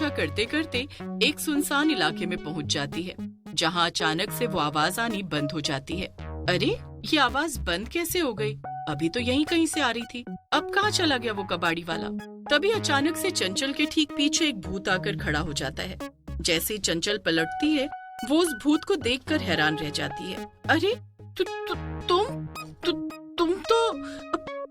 पीछा करते करते एक सुनसान इलाके में पहुंच जाती है, जहां अचानक से वो आवाज आनी बंद हो जाती है। अरे, ये आवाज बंद कैसे हो गई? अभी तो यहीं कहीं से आ रही थी, अब कहाँ चला गया वो कबाड़ी वाला? तभी अचानक से चंचल के ठीक पीछे एक भूत आकर खड़ा हो जाता है। जैसे ही चंचल पलटती है, वो उस भूत को देखकर हैरान रह जाती है। अरे,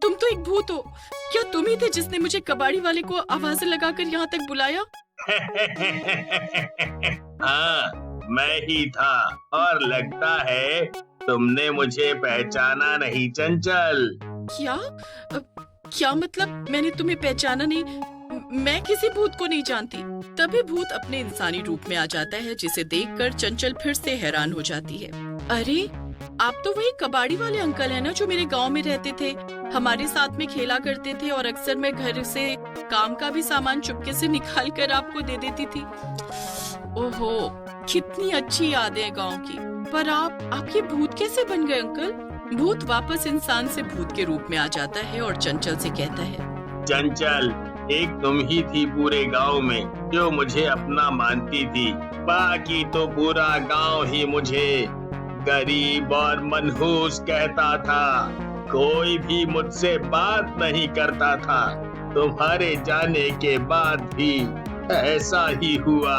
तुम तो एक भूत हो। क्या तुम ही थे जिसने मुझे कबाड़ी वाले को आवाजें लगाकर यहाँ तक बुलाया? हाँ, मैं ही था और लगता है तुमने मुझे पहचाना नहीं चंचल। क्या मतलब मैंने तुम्हें पहचाना नहीं? मैं किसी भूत को नहीं जानती। तभी भूत अपने इंसानी रूप में आ जाता है, जिसे देखकर चंचल फिर से हैरान हो जाती है। अरे, आप तो वही कबाड़ी वाले अंकल हैं ना, जो मेरे गांव में रहते थे, हमारे साथ में खेला करते थे और अक्सर मैं घर से काम का भी सामान चुपके से निकाल कर आपको दे देती थी। ओहो, कितनी अच्छी यादें हैं गांव की। पर आप ये भूत कैसे बन गए अंकल? भूत वापस इंसान से भूत के रूप में आ जाता है और चंचल से कहता है, चंचल, एक तुम ही थी पूरे गांव में जो मुझे अपना मानती थी। बाकी तो पूरा गांव ही मुझे गरीब और मनहूस कहता था। कोई भी मुझसे बात नहीं करता था। तुम्हारे जाने के बाद भी ऐसा ही हुआ।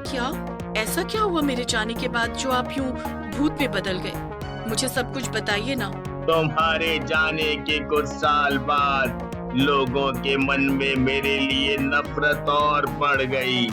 क्या ऐसा क्या हुआ मेरे जाने के बाद जो आप यूं भूत में बदल गए? मुझे सब कुछ बताइए ना। तुम्हारे जाने के कुछ साल बाद लोगों के मन में मेरे लिए नफरत और बढ़ गई।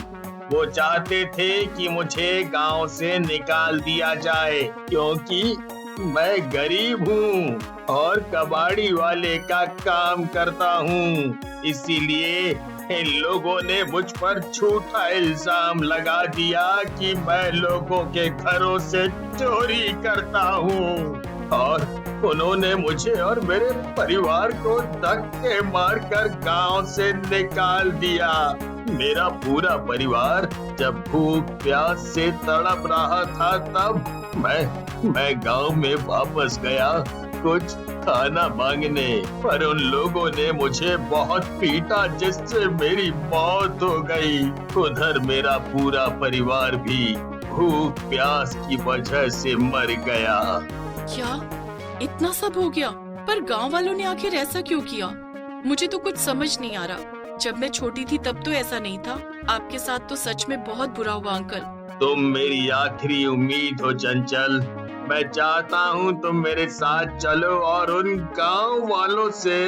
वो चाहते थे कि मुझे गांव से निकाल दिया जाए, क्योंकि मैं गरीब हूँ और कबाड़ी वाले का काम करता हूँ। इसीलिए इन लोगों ने मुझ पर झूठा इल्जाम लगा दिया कि मैं लोगों के घरों से चोरी करता हूँ, और उन्होंने मुझे और मेरे परिवार को धक्के मारकर गांव से निकाल दिया। मेरा पूरा परिवार जब भूख प्यास से तड़प रहा था, तब मैं गांव में वापस गया कुछ खाना मांगने, पर उन लोगों ने मुझे बहुत पीटा, जिससे मेरी मौत हो गई। उधर मेरा पूरा परिवार भी भूख प्यास की वजह से मर गया। क्या इतना सब हो गया? पर गांव वालों ने आखिर ऐसा क्यों किया? मुझे तो कुछ समझ नहीं आ रहा। जब मैं छोटी थी तब तो ऐसा नहीं था। आपके साथ तो सच में बहुत बुरा हुआ अंकल। तुम मेरी आखिरी उम्मीद हो चंचल। मैं चाहता हूँ तुम मेरे साथ चलो और उन गांव वालों से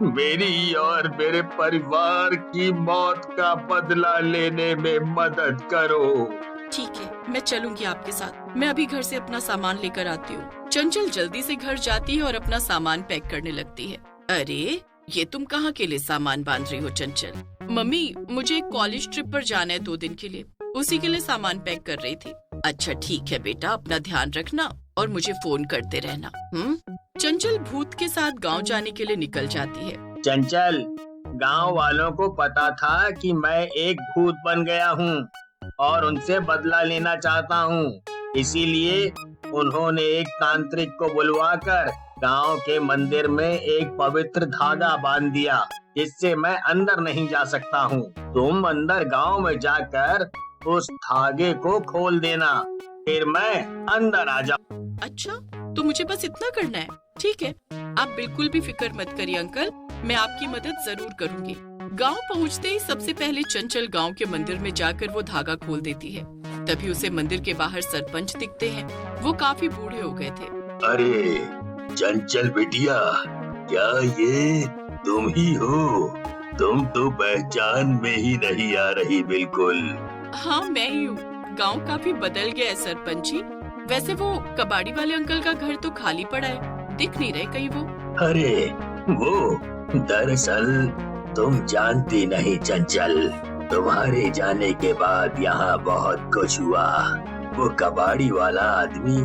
मेरी और मेरे परिवार की मौत का बदला लेने में मदद करो। ठीक है, मैं चलूंगी आपके साथ। मैं अभी घर से अपना सामान लेकर आती हूँ। चंचल जल्दी से घर जाती है और अपना सामान पैक करने लगती है। अरे, ये तुम कहाँ के लिए सामान बांध रही हो चंचल? मम्मी, मुझे एक कॉलेज ट्रिप पर जाना है 2 दिन के लिए, उसी के लिए सामान पैक कर रही थी। अच्छा ठीक है बेटा, अपना ध्यान रखना और मुझे फोन करते रहना। चंचल भूत के साथ गांव जाने के लिए निकल जाती है। चंचल, गांव वालों को पता था कि मैं एक भूत बन गया हूँ और उनसे बदला लेना चाहता हूँ। इसीलिए उन्होंने एक तांत्रिक को बुलवाकर गांव के मंदिर में एक पवित्र धागा बांध दिया, जिससे मैं अंदर नहीं जा सकता हूँ। तुम अंदर गांव में जाकर उस धागे को खोल देना, फिर मैं अंदर आ जाऊँ। अच्छा, तो मुझे बस इतना करना है? ठीक है, आप बिल्कुल भी फिक्र मत करिए अंकल, मैं आपकी मदद जरूर करूँगी। गांव पहुंचते ही सबसे पहले चंचल गांव के मंदिर में जाकर वो धागा खोल देती है। तभी उसे मंदिर के बाहर सरपंच दिखते हैं। वो काफी बूढ़े हो गए थे। अरे चंचल बिटिया, क्या ये तुम ही हो? तुम तो पहचान में ही नहीं आ रही बिल्कुल। हाँ, मैं ही हूँ। गांव काफी बदल गया है सरपंच जी। वैसे वो कबाड़ी वाले अंकल का घर तो खाली पड़ा है, दिख नहीं रहे कहीं वो। अरे वो दरअसल तुम जानती नहीं चंचल, तुम्हारे जाने के बाद यहाँ बहुत कुछ हुआ। वो कबाड़ी वाला आदमी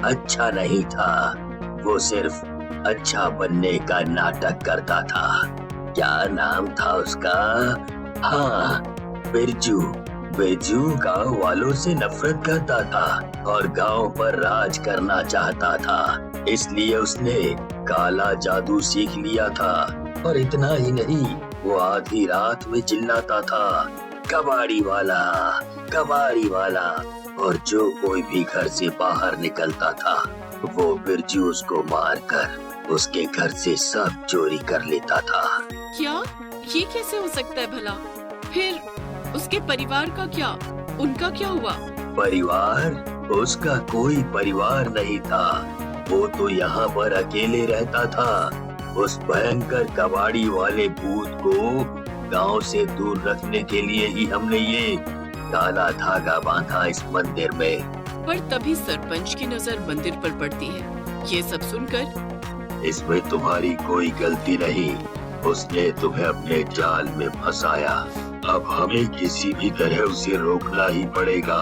अच्छा नहीं था, वो सिर्फ अच्छा बनने का नाटक करता था। क्या नाम था उसका? हाँ, बिरजू। बिरजू गांव वालों से नफरत करता था और गांव पर राज करना चाहता था। इसलिए उसने काला जादू सीख लिया था। और इतना ही नहीं, वो आधी रात में चिल्लाता था कबाड़ी वाला, कबाड़ी वाला। और जो कोई भी घर से बाहर निकलता था वो बिरजू उसको मारकर उसके घर से सब चोरी कर लेता था। क्या ये कैसे हो सकता है भला? फिर उसके परिवार का क्या? उनका क्या हुआ? परिवार? उसका कोई परिवार नहीं था। वो तो यहाँ पर अकेले रहता था। उस भयंकर कबाड़ी वाले भूत को गांव से दूर रखने के लिए ही हमने ये काला धागा बांधा इस मंदिर में। पर तभी सरपंच की नजर मंदिर पर पड़ती है। ये सब सुनकर इसमें तुम्हारी कोई गलती नहीं। उसने तुम्हें अपने जाल में फंसाया। अब हमें किसी भी तरह उसे रोकना ही पड़ेगा।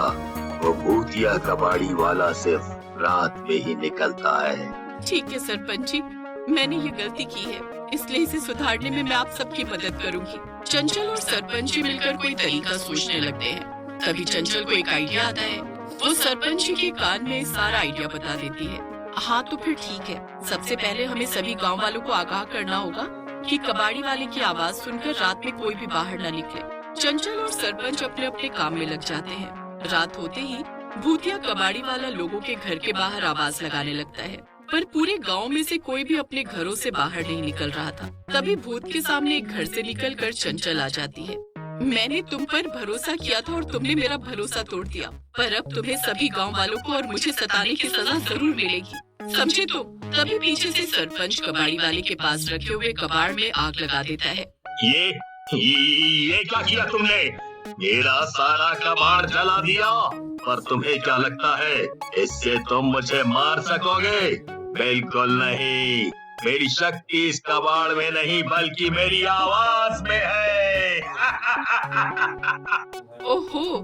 वो भूतिया कबाड़ी वाला सिर्फ रात में ही निकलता है। ठीक है सरपंच जी, मैंने ये गलती की है, इसलिए इसे सुधारने में मैं आप सबकी मदद करूंगी। चंचल और सरपंच जी मिलकर कोई तरीका सोचने लगते हैं। तभी चंचल को एक आइडिया आता है। वो सरपंच जी के कान में सारा आइडिया बता देती है। हाँ तो फिर ठीक है, सबसे पहले हमें सभी गांव वालों को आगाह करना होगा कि कबाड़ी वाले की आवाज सुनकर रात में कोई भी बाहर न निकले। चंचल और सरपंच अपने अपने काम में लग जाते हैं। रात होते ही भूतिया कबाड़ी वाला लोगों के घर के बाहर आवाज लगाने लगता है, पर पूरे गांव में से कोई भी अपने घरों से बाहर नहीं निकल रहा था। तभी भूत के सामने एक घर से निकलकर चंचल आ जाती है। मैंने तुम पर भरोसा किया था और तुमने मेरा भरोसा तोड़ दिया, पर अब तुम्हें सभी गांव वालों को और मुझे सताने की सजा जरूर मिलेगी, समझे तुम? तभी पीछे से सरपंच कबाड़ी वाले के पास रखे हुए कबाड़ में आग लगा देता है। ये क्या किया तुमने? मेरा सारा कबाड़ जला दिया। पर तुम्हें क्या लगता है इससे तुम मुझे मार सकोगे? बिल्कुल नहीं। मेरी शक्ति इस कबाड़ में नहीं बल्कि मेरी आवाज में है। ओहो,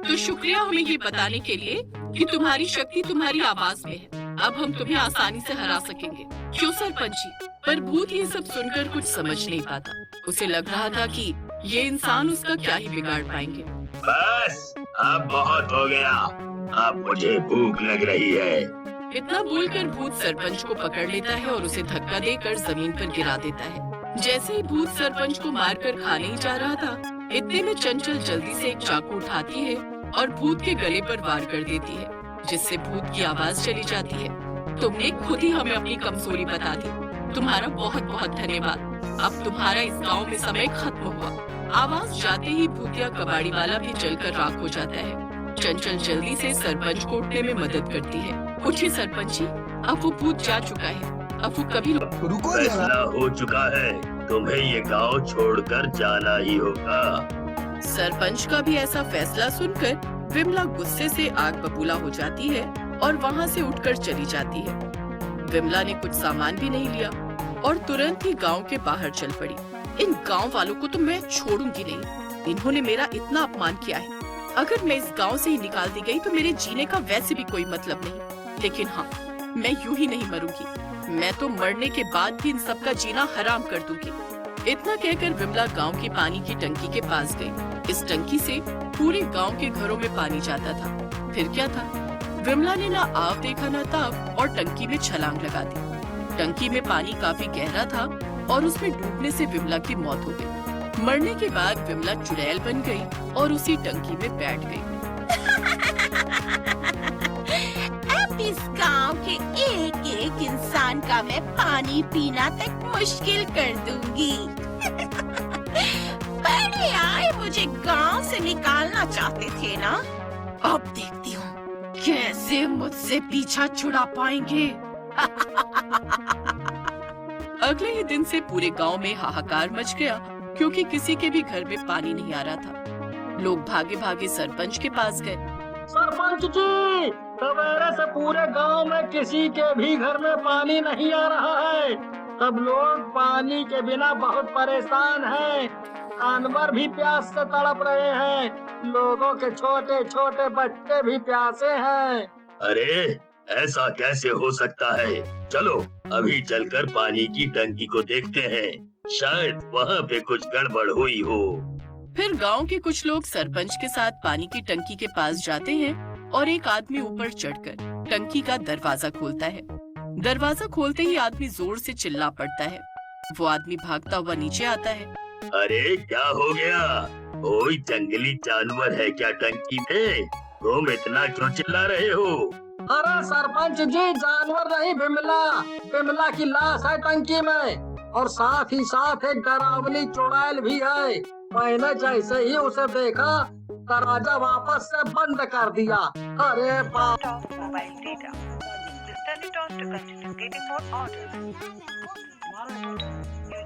तो शुक्रिया हमें ये बताने के लिए कि तुम्हारी शक्ति तुम्हारी आवाज में है। अब हम तुम्हें आसानी से हरा सकेंगे, क्यों सरपंच जी? पर भूत ये सब सुनकर कुछ समझ नहीं पाता। उसे लग रहा था कि ये इंसान उसका क्या ही बिगाड़ पाएंगे। बस अब बहुत हो गया। अब मुझे भूख लग रही है। इतना बोलकर भूत सरपंच को पकड़ लेता है और उसे धक्का देकर जमीन पर गिरा देता है। जैसे ही भूत सरपंच को मारकर खाने ही जा रहा था, इतने में चंचल जल्दी से एक चाकू उठाती है और भूत के गले पर वार कर देती है, जिससे भूत की आवाज चली जाती है। तुमने खुद ही हमें अपनी कमजोरी बता दी। तुम्हारा बहुत बहुत धन्यवाद। अब तुम्हारा इस गांव में समय खत्म हुआ। आवाज जाते ही भूतिया कबाड़ी वाला भी जलकर राख हो जाता है। चंचल जल्दी से सरपंच को उठने में मदद करती है। उठिए सरपंच जी, अब वो भूत जा चुका है। अब वो कभी रुको फैसला हो चुका है। तुम्हें ये गांव छोड़कर जाना ही होगा। सरपंच का भी ऐसा फैसला सुनकर विमला गुस्से से आग बबूला हो जाती है और वहाँ से उठकर चली जाती है। विमला ने कुछ सामान भी नहीं लिया और तुरंत ही गांव के बाहर चल पड़ी। इन गांव वालों को तो मैं छोड़ूंगी नहीं। इन्होंने मेरा इतना अपमान किया है। अगर मैं इस गांव से ही निकाल दी गई तो मेरे जीने का वैसे भी कोई मतलब नहीं। लेकिन हाँ, मैं यूं ही नहीं मरूंगी। मैं तो मरने के बाद भी इन सबका जीना हराम कर दूंगी। इतना कहकर विमला गांव की पानी की टंकी के पास गई। इस टंकी से पूरे गांव के घरों में पानी जाता था। फिर क्या था, विमला ने ना आव देखा ना ताव और टंकी में छलांग लगा दी। टंकी में पानी काफी गहरा था और उसमें डूबने से विमला की मौत हो गई। मरने के बाद विमला चुड़ैल बन गई और उसी टंकी में बैठ गई। अब इस गांव के एक एक इंसान का मैं पानी पीना तक मुश्किल कर दूंगी। पहले आए मुझे गांव से निकालना चाहते थे ना, अब देखती हूँ कैसे मुझसे पीछा छुड़ा पाएंगे। अगले ही दिन से पूरे गांव में हाहाकार मच गया, क्योंकि किसी के भी घर में पानी नहीं आ रहा था। लोग भागे भागे सरपंच के पास गए। सरपंच जी, सवेरे से पूरे गांव में किसी के भी घर में पानी नहीं आ रहा है। सब लोग पानी के बिना बहुत परेशान हैं। जानवर भी प्यास से तड़प रहे हैं। लोगों के छोटे छोटे बच्चे भी प्यासे हैं। अरे ऐसा कैसे हो सकता है? चलो अभी चलकर पानी की टंकी को देखते हैं, शायद वहाँ पे कुछ गड़बड़ हुई हो। फिर गांव के कुछ लोग सरपंच के साथ पानी की टंकी के पास जाते हैं और एक आदमी ऊपर चढ़कर टंकी का दरवाजा खोलता है। दरवाजा खोलते ही आदमी जोर से चिल्ला पड़ता है। वो आदमी भागता हुआ नीचे आता है। अरे क्या हो गया? कोई जंगली जानवर है क्या टंकी में? तुम इतना क्यों चिल्ला रहे हो? अरे सरपंच जी, जानवर नहीं, बिमला। बिमला की लाश है टंकी में, और साथ ही साथ एक डरावनी चुड़ैल भी है। मैंने जैसे ही उसे देखा, दरवाजा वापस से बंद कर दिया। अरे बाप! Off mobile data. Warning. This turn it off to continue getting more orders. Tomorrow, you